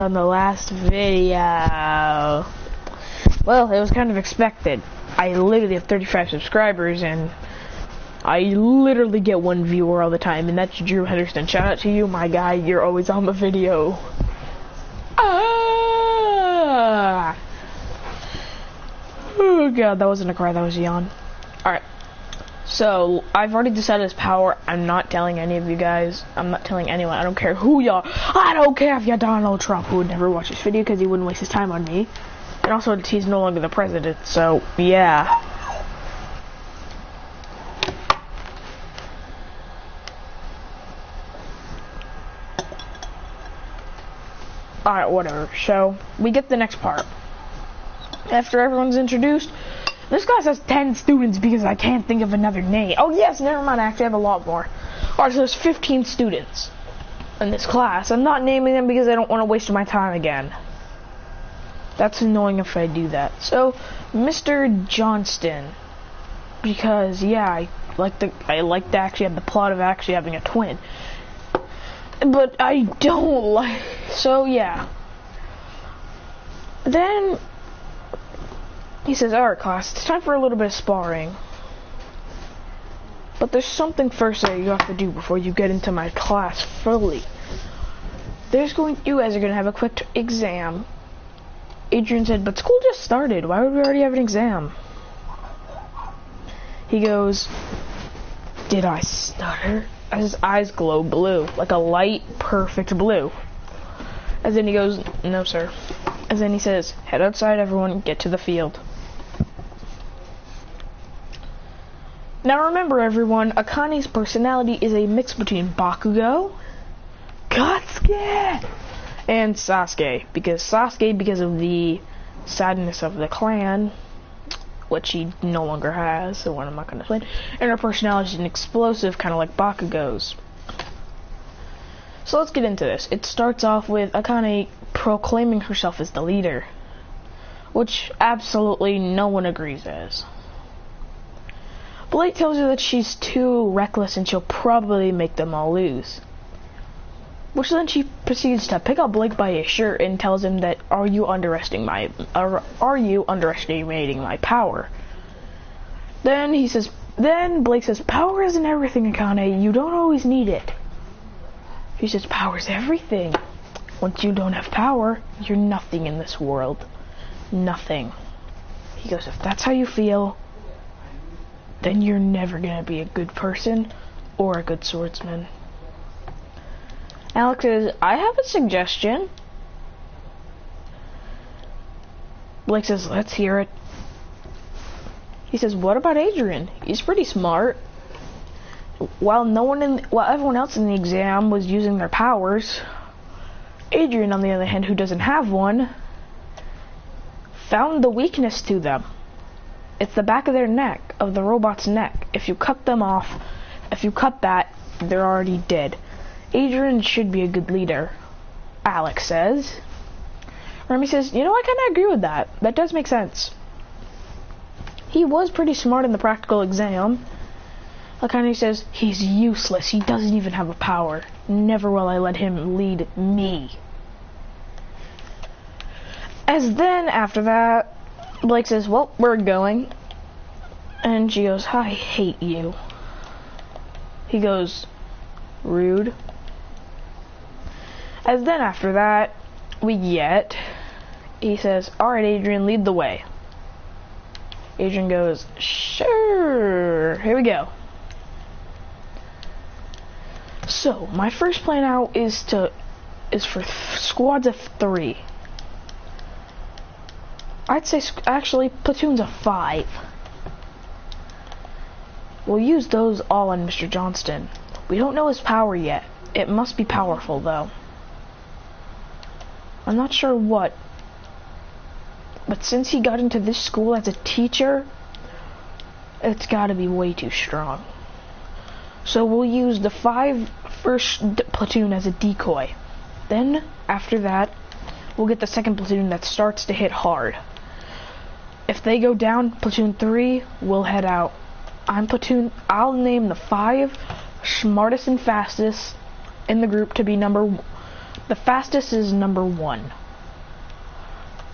On the last video. Well, it was kind of expected. I literally have 35 subscribers and I literally get one viewer all the time, and that's Drew Henderson. Shout out to you, my guy. You're always on the video. Ah! Oh god, that wasn't a cry, that was a yawn. Alright. So, I've already decided his power. I'm not telling any of you guys. I'm not telling anyone. I don't care who y'all. I don't care if you're Donald Trump, who would never watch this video because he wouldn't waste his time on me. And also, he's no longer the president, so, yeah. Alright, whatever. So, we get the next part. After everyone's introduced, this class has 10 students because I can't think of another name. Oh yes, never mind, I actually have a lot more. Alright, so there's 15 students in this class. I'm not naming them because I don't want to waste my time again. That's annoying if I do that. So, Mr. Johnston. Because, yeah, I like to actually have the plot of actually having a twin. But I don't like... So, yeah. Then... he says, alright class, it's time for a little bit of sparring. But there's something first that you have to do before you get into my class fully. You guys are going to have a quick exam. Adrian said, but school just started. Why would we already have an exam? He goes, did I stutter? As his eyes glow blue, like a light, perfect blue. And then he goes, no sir. And then he says, head outside everyone, get to the field. Now remember everyone, Akane's personality is a mix between Bakugo, Katsuki, and Sasuke. Because of the sadness of the clan, which he no longer has, so I'm not going to explain. And her personality is an explosive, kind of like Bakugo's. So let's get into this. It starts off with Akane proclaiming herself as the leader, which absolutely no one agrees as. Blake tells her that she's too reckless and she'll probably make them all lose. Which then she proceeds to pick up Blake by his shirt and tells him that, are you underestimating my power? Then Blake says, power isn't everything, Akane. You don't always need it. He says, power's everything. Once you don't have power, you're nothing in this world. Nothing. He goes, if that's how you feel, then you're never gonna be a good person or a good swordsman. Alex says, I have a suggestion. Blake says, let's hear it. He says, what about Adrian? He's pretty smart. While everyone else in the exam was using their powers, Adrian, on the other hand, who doesn't have one, found the weakness to them. It's the back of their neck, of the robot's neck. If you cut that, they're already dead. Adrian should be a good leader, Alex says. Remy says, you know, I kind of agree with that. That does make sense. He was pretty smart in the practical exam. Akane says, he's useless. He doesn't even have a power. Never will I let him lead me. As then, after that, Blake says, well, we're going. And she goes, I hate you. He goes, rude. As then, after that, he says, alright, Adrian, lead the way. Adrian goes, sure, here we go. So, my first plan out is for squads of 3. I'd say, actually, platoons of 5. We'll use those all on Mr. Johnston. We don't know his power yet. It must be powerful, though. I'm not sure what. But since he got into this school as a teacher, it's gotta be way too strong. So we'll use the 1st platoon as a decoy. Then, after that, we'll get the 2nd platoon that starts to hit hard. If they go down, platoon 3 will head out. I'll name the 5 smartest and fastest in the group to be number The fastest is number 1.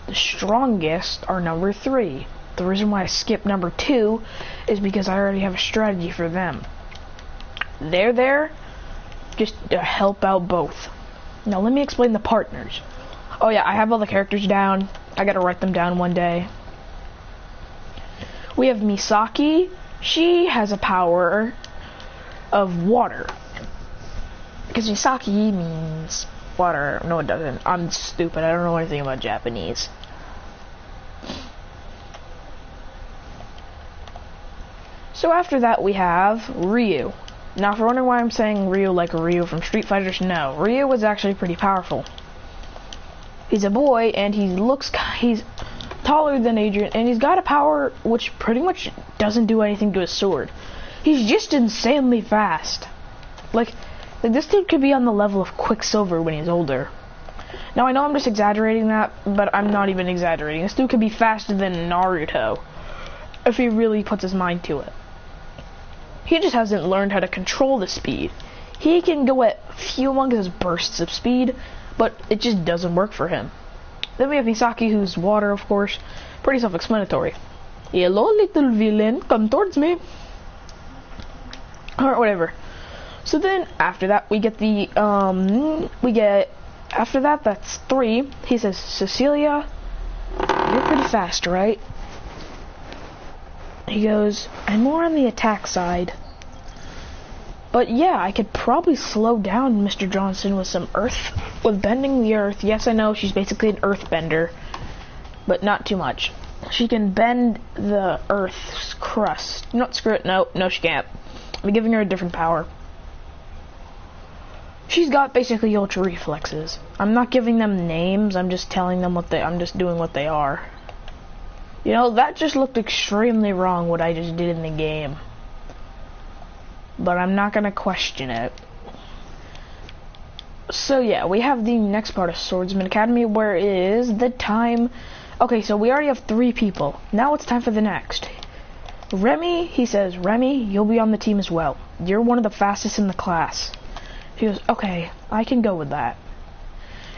The strongest are number 3. The reason why I skipped number 2 is because I already have a strategy for them. They're there just to help out both. Now let me explain the partners. Oh yeah, I have all the characters down. I gotta write them down one day. We have Misaki. She has a power of water. Because Misaki means water. No, it doesn't. I'm stupid. I don't know anything about Japanese. So after that we have Ryu. Now if you're wondering why I'm saying Ryu like Ryu from Street Fighters, no. Ryu was actually pretty powerful. He's a boy and he's taller than Adrian, and he's got a power which pretty much doesn't do anything to his sword. He's just insanely fast. Like this dude could be on the level of Quicksilver when he's older. Now I know I'm just exaggerating that, but I'm not even exaggerating. This dude could be faster than Naruto if he really puts his mind to it. He just hasn't learned how to control the speed. He can go at humongous bursts of speed, but it just doesn't work for him. Then we have Misaki, who's water, of course. Pretty self-explanatory. Hello, little villain, come towards me. Or whatever. So then, after that, we get the, after that, that's 3. He says, Cecilia, you're pretty fast, right? He goes, I'm more on the attack side. But yeah, I could probably slow down Mr. Johnson with some with bending the earth. Yes, I know, she's basically an earthbender, but not too much. She can bend the earth's crust. Not screw it, no, she can't. I'm giving her a different power. She's got basically ultra reflexes. I'm not giving them names, I'm just telling them I'm just doing what they are. You know, that just looked extremely wrong, what I just did in the game. But I'm not gonna question it. So yeah, we have the next part of Swordsman Academy, where it is the time. Okay, so we already have 3 people. Now it's time for the next. Remy, he says, Remy, you'll be on the team as well. You're one of the fastest in the class. He goes, okay, I can go with that.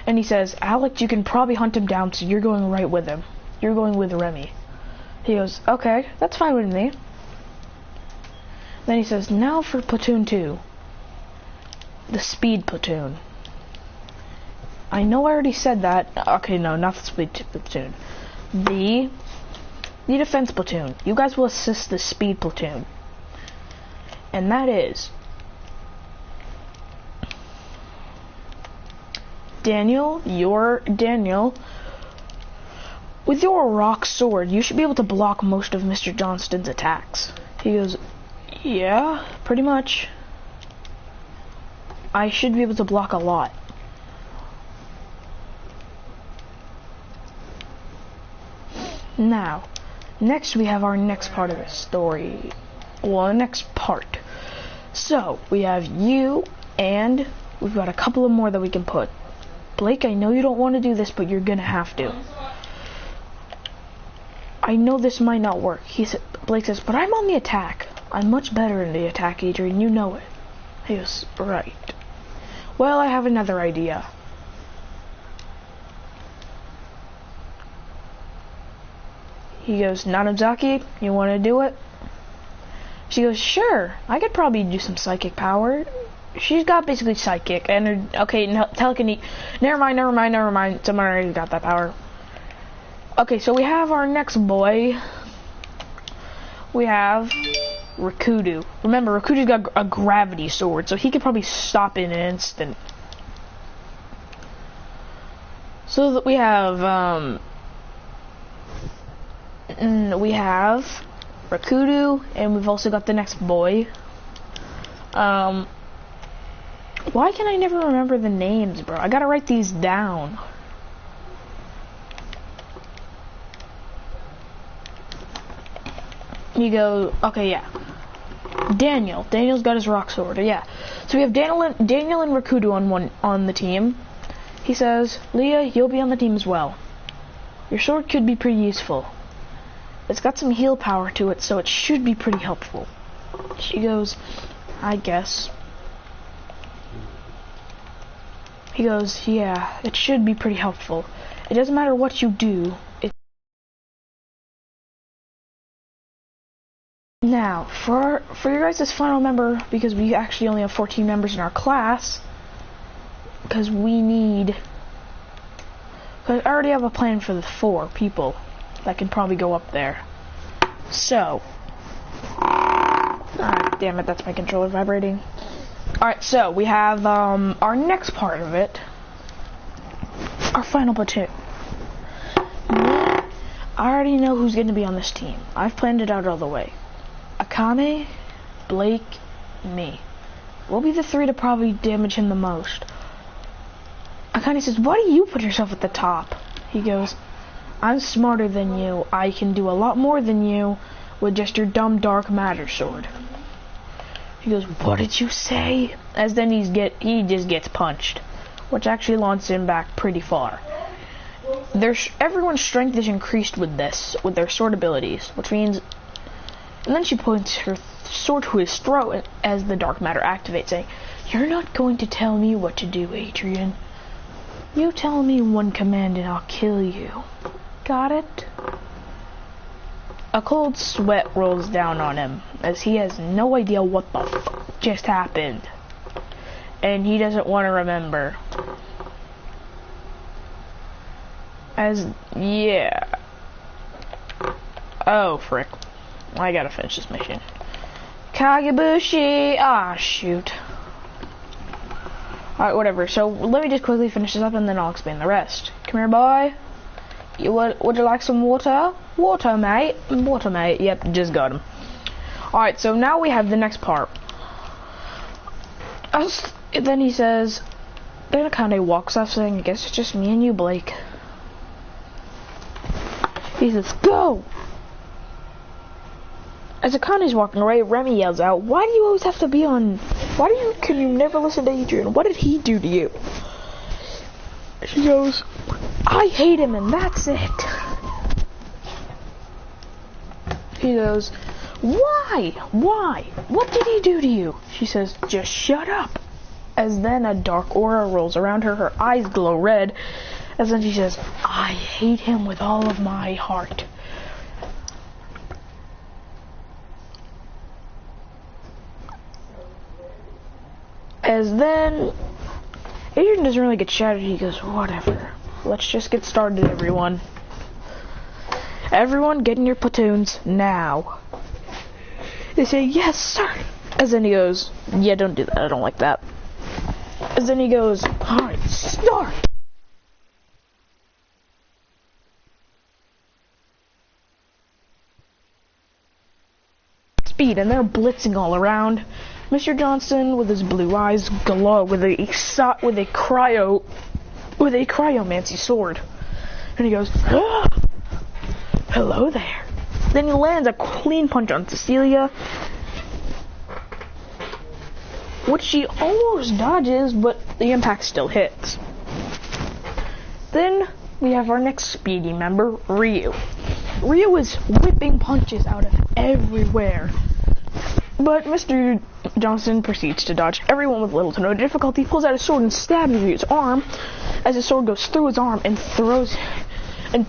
And he says, Alex, you can probably hunt him down, so you're going right with him. You're going with Remy. He goes, okay, that's fine with me. Then he says, now for platoon 2. The speed platoon. I know I already said that. Okay, no, not the speed platoon. The defense platoon. You guys will assist the speed platoon. And that is Daniel, with your rock sword, you should be able to block most of Mr. Johnston's attacks. He goes, yeah, pretty much. I should be able to block a lot. Now, next we have our next part of the story. Well, next part. So, we have you, and we've got a couple of more that we can put. Blake, I know you don't want to do this, but you're gonna have to. I know this might not work. Blake says, but I'm on the attack. I'm much better in the attack, Adrian, you know it. He goes, right. Well, I have another idea. He goes, Nanozaki, you want to do it? She goes, sure. I could probably do some psychic power. She's got basically psychic and okay, no, telekinetic. Never mind. Someone already got that power. Okay, so we have our next boy. We have Rakudu. Remember, Rakudu's got a gravity sword, so he could probably stop in an instant. So that we have Rakudu, and we've also got the next boy. Why can I never remember the names, bro? I gotta write these down. You go, okay, yeah. Daniel's got his rock sword, yeah. So we have Daniel and Rakudu on the team. He says, Leah, you'll be on the team as well. Your sword could be pretty useful. It's got some heal power to it, so it should be pretty helpful. She goes, I guess. He goes, yeah, it should be pretty helpful. It doesn't matter what you do. Now, for your guys' final member, because we actually only have 14 members in our class, because I already have a plan for the 4 people that can probably go up there. So, damn it, that's my controller vibrating. Alright, so we have our next part of it, our final platoon. I already know who's going to be on this team. I've planned it out all the way. Akane, Blake, me. We'll be the 3 to probably damage him the most. Akane says, why do you put yourself at the top? He goes, I'm smarter than you. I can do a lot more than you with just your dumb dark matter sword. He goes, what did you say? As then he just gets punched, which actually launches him back pretty far. Everyone's strength is increased with their sword abilities, which means. And then she points her sword to his throat as the dark matter activates, saying, you're not going to tell me what to do, Adrian. You tell me one command and I'll kill you. Got it? A cold sweat rolls down on him, as he has no idea what the fuck just happened. And he doesn't want to remember. Yeah. Oh, frick. I gotta finish this mission. Kagebushi! Ah, shoot. Alright, whatever. So, let me just quickly finish this up and then I'll explain the rest. Come here, boy. Would you like some water? Water, mate. Water, mate. Yep, just got him. Alright, so now we have the next part. Then he says, then Akane walks off saying, I guess it's just me and you, Blake. He says, go! As Akane's walking away, Remy yells out, why do you always have to be on... Can you never listen to Adrian? What did he do to you? She goes, I hate him and that's it. He goes, why? Why? What did he do to you? She says, just shut up. As then a dark aura rolls around her, her eyes glow red. As then she says, I hate him with all of my heart. As then, Adrian doesn't really get shattered. He goes, whatever. Let's just get started, everyone. Everyone, get in your platoons now. They say, yes, sir. As then he goes, yeah, don't do that. I don't like that. As then he goes, alright, start. Speed, and they're blitzing all around. Mr. Johnston, with his blue eyes, glow with a cryomancy sword, and he goes, ah! Hello there. Then he lands a clean punch on Cecilia, which she almost dodges, but the impact still hits. Then we have our next speedy member, Ryu. Ryu is whipping punches out of everywhere. But Mr. Johnson proceeds to dodge everyone with little to no difficulty, pulls out his sword and stabs Ryu's arm as his sword goes through his arm and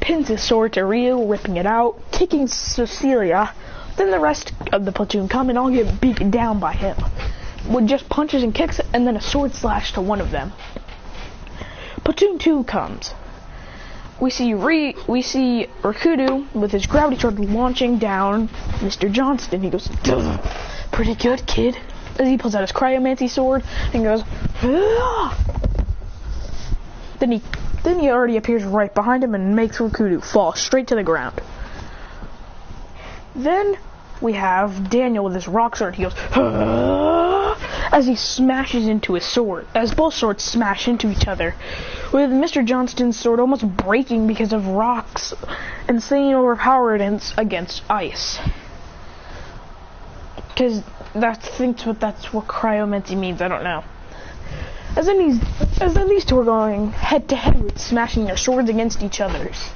pins his sword to Ryu, ripping it out, kicking Cecilia. Then the rest of the platoon come and all get beaten down by him with just punches and kicks and then a sword slash to one of them. Platoon 2 comes. We see Rakudu with his gravity sword launching down Mr. Johnston. He goes, duh, pretty good, kid. As he pulls out his cryomancy sword and goes, ah! Then he already appears right behind him and makes Rakudu fall straight to the ground. Then we have Daniel with his rock sword. He goes, ah! As he smashes into his sword, as both swords smash into each other, with Mr. Johnston's sword almost breaking because of rocks and staying overpowered against ice. Because that's what cryomancy means. I don't know. As then these two are going head to head with smashing their swords against each other's.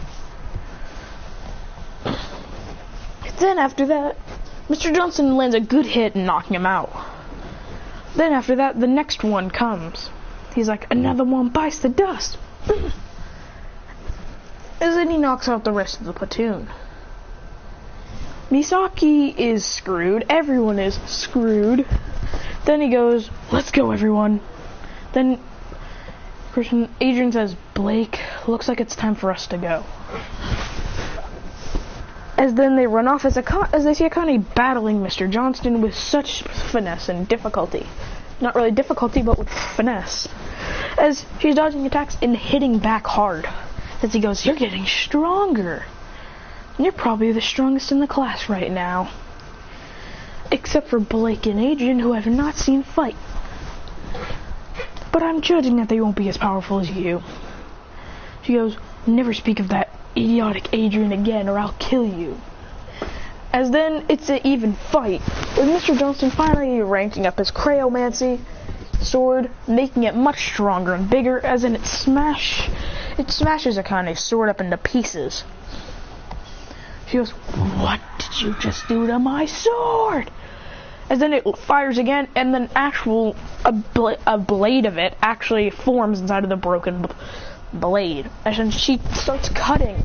Then after that, Mr. Johnson lands a good hit, knocking him out. Then after that, the next one comes. He's like, another one bites the dust. And then he knocks out the rest of the platoon. Misaki is screwed. Everyone is screwed. Then he goes, let's go, everyone. Then Adrian says, Blake, looks like it's time for us to go. As then they run off as they see Akane battling Mr. Johnston with such finesse and difficulty. Not really difficulty, but with finesse. As she's dodging attacks and hitting back hard. As he goes, you're getting stronger. You're probably the strongest in the class right now. Except for Blake and Adrian, who I've not seen fight. But I'm judging that they won't be as powerful as you. She goes, never speak of that idiotic Adrian again or I'll kill you. As then it's an even fight, with Mr. Johnston finally ranking up his Crayomancy sword, making it much stronger and bigger, as in it smashes Akane's sword up into pieces. She goes, what did you just do to my sword? As then it fires again, and then a blade of it actually forms inside of the broken blade. And then she starts cutting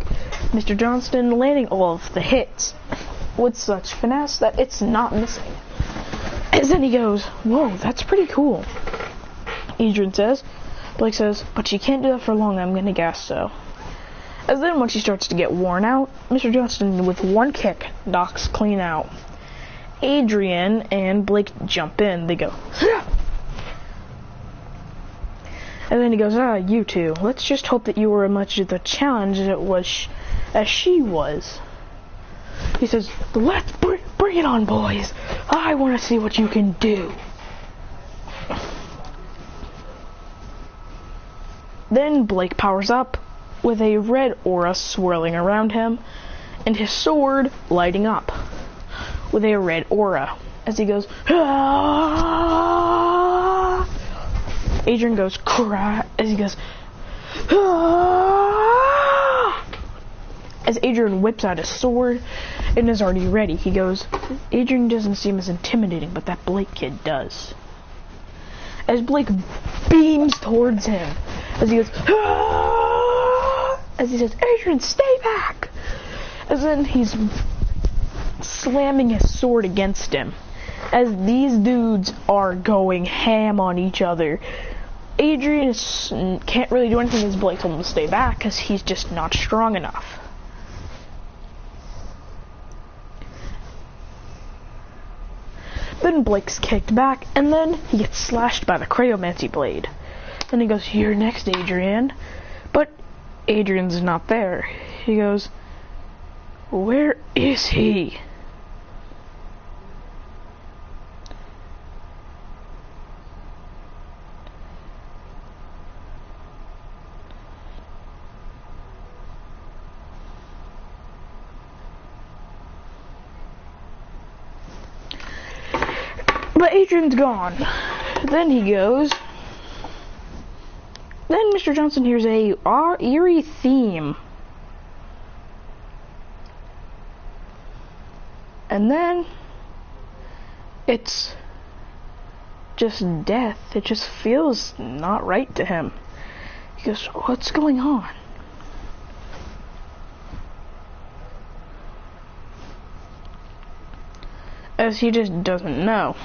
Mr. Johnston, landing all of the hits with such finesse that it's not missing. And then he goes, whoa, that's pretty cool. Adrian says. Blake says, but she can't do that for long, I'm gonna guess so. As then when she starts to get worn out, Mr. Johnston with one kick knocks clean out. Adrian and Blake jump in. They go, Hah! And then he goes, you two, let's just hope that you were as much of the challenge as she was. He says, let's bring it on, boys. I want to see what you can do. Then Blake powers up with a red aura swirling around him and his sword lighting up with a red aura as he goes, ah! Adrian goes, cry, as he goes, ah! As Adrian whips out his sword and is already ready. He goes, Adrian doesn't seem as intimidating, but that Blake kid does. As Blake beams towards him, as he goes, ah! As he says, Adrian, stay back! As then he's slamming his sword against him. As these dudes are going ham on each other. Adrian can't really do anything as Blake told him to stay back because he's just not strong enough. Then Blake's kicked back, and then he gets slashed by the Crayomancy blade. Then he goes, you're next, Adrian. But Adrian's not there. He goes, where is he? But Adrian's gone. Then he goes. Then Mr. Johnson hears a eerie theme. And then it's just death. It just feels not right to him. He goes, what's going on? As he just doesn't know.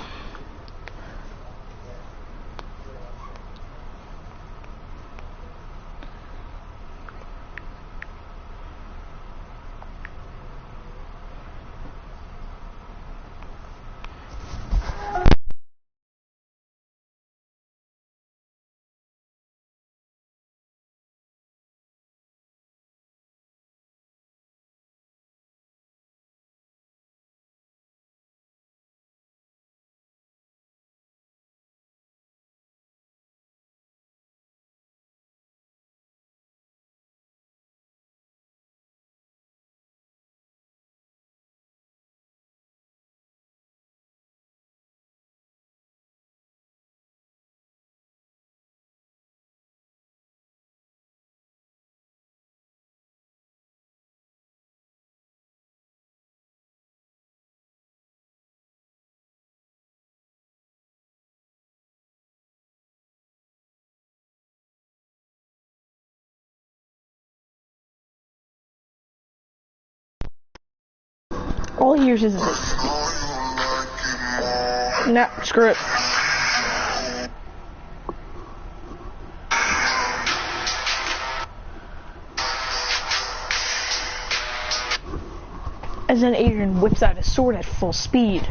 All he hears is this. Nah, screw it. As then Adrian whips out his sword at full speed.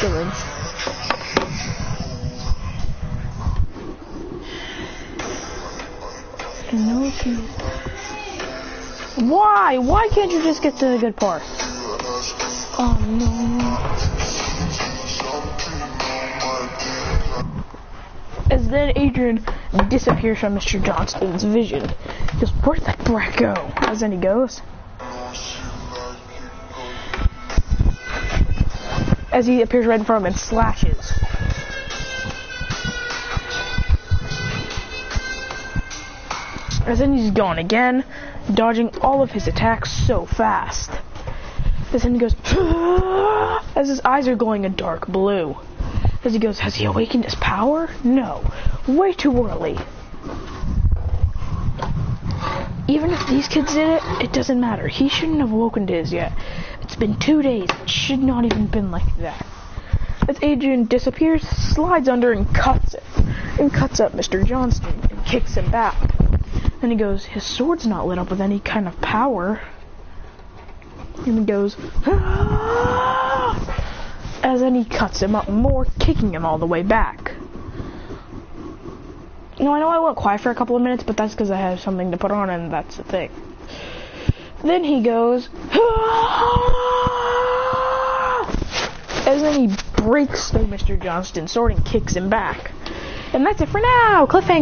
Killing. Why? Why can't you just get to the good part? Oh no. As then Adrian disappears from Mr. Johnston's vision. He goes, where did that brat go? As then he goes. As he appears right in front of him and slashes. As then he's gone again, dodging all of his attacks so fast. As then he goes, as his eyes are glowing a dark blue. As he goes, has he awakened his power? No, way too early. Even if these kids did it, it doesn't matter. He shouldn't have awoken to his yet. It's been 2 days. It should not even been like that. As Adrian disappears, slides under and cuts it. And cuts up Mr. Johnston and kicks him back. Then he goes, his sword's not lit up with any kind of power. And he goes, ah! As then he cuts him up more, kicking him all the way back. Now, I know I went quiet for a couple of minutes, but that's because I have something to put on, and that's the thing. Then he goes, ah! As then he breaks through Mr. Johnston's sword and kicks him back. And that's it for now. Cliffhanger.